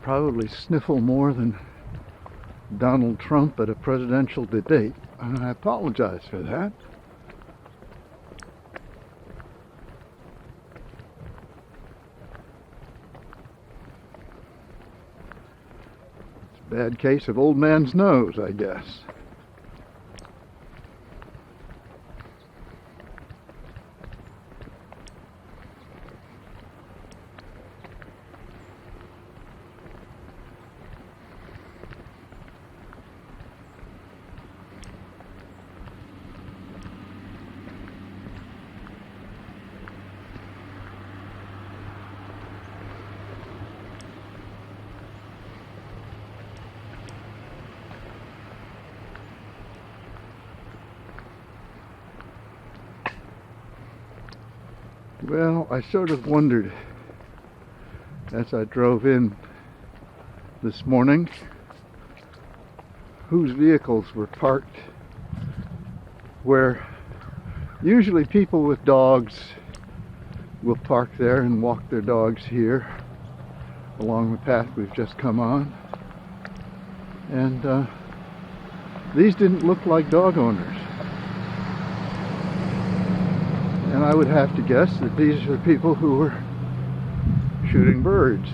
probably sniffle more than Donald Trump at a presidential debate, and I apologize for that. It's a bad case of old man's nose, I guess. Well, I sort of wondered as I drove in this morning whose vehicles were parked where usually people with dogs will park there and walk their dogs here along the path we've just come on. And these didn't look like dog owners. And I would have to guess that these are people who were shooting birds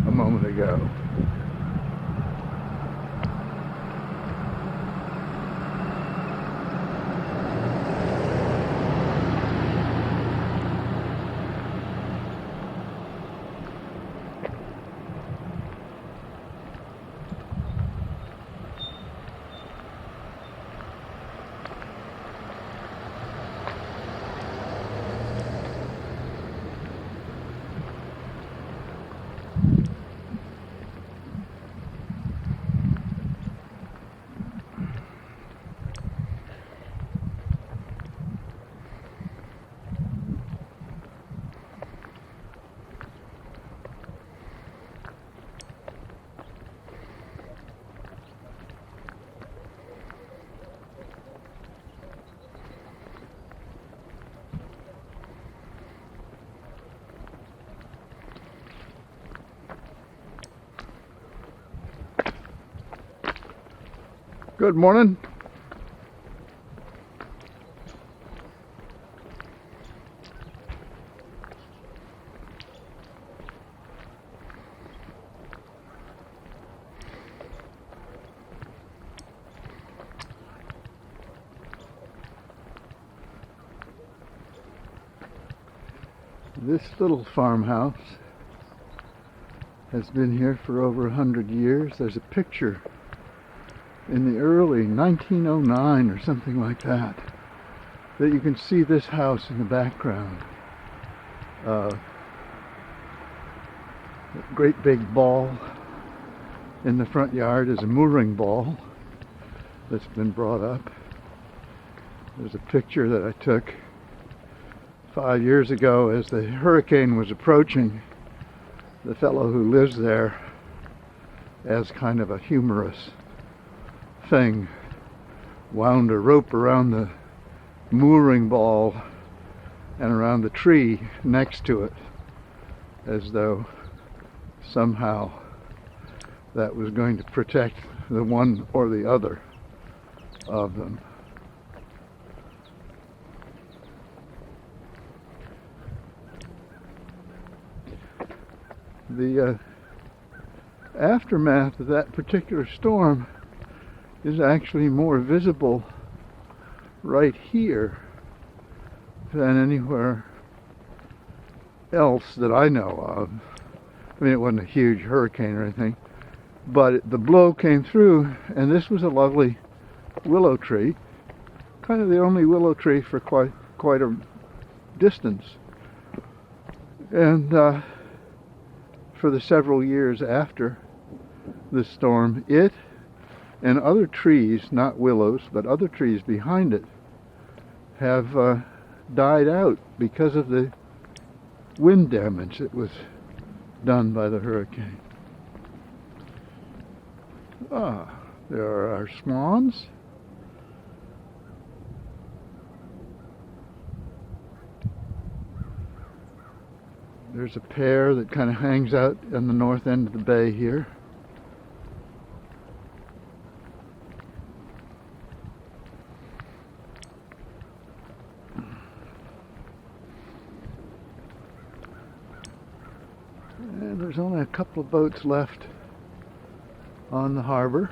a moment ago. Good morning. This little farmhouse has been here for over 100 years. There's a picture in the early 1909 or something like that you can see this house in the background. A great big ball in the front yard is a mooring ball that's been brought up. There's a picture that I took 5 years ago as the hurricane was approaching. The fellow who lives there, as kind of a humorous thing, wound a rope around the mooring ball and around the tree next to it, as though somehow that was going to protect the one or the other of them. The aftermath of that particular storm is actually more visible right here than anywhere else that I know of. I mean, it wasn't a huge hurricane or anything, but the blow came through, and this was a lovely willow tree, kind of the only willow tree for quite a distance. And for the several years after the storm, it and other trees, not willows, but other trees behind it, have died out because of the wind damage that was done by the hurricane. There are our swans. There's a pair that kind of hangs out on the north end of the bay here. there's only a couple of boats left on the harbor.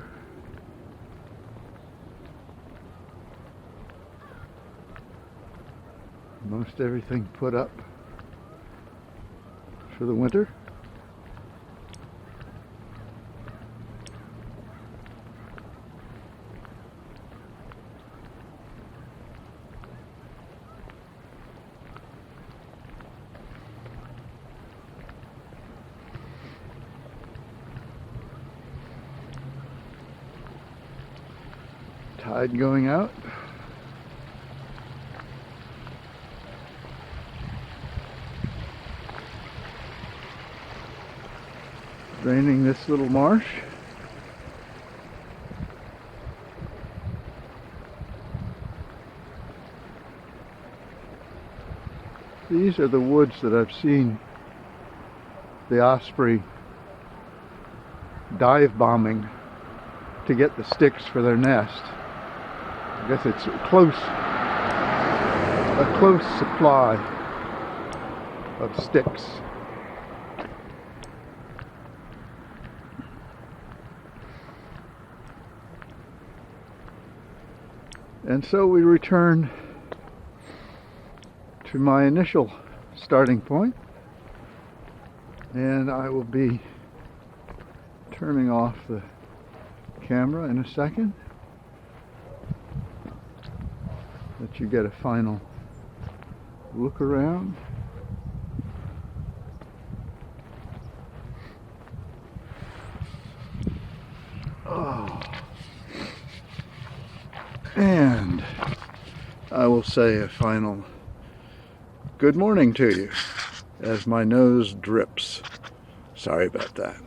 Most everything put up for the winter. Tide going out. Draining this little marsh. These are the woods that I've seen the osprey dive bombing to get the sticks for their nest. I guess it's a close supply of sticks. And so we return to my initial starting point, and I will be turning off the camera in a second. Let you get a final look around. Oh. And I will say a final good morning to you as my nose drips. Sorry about that.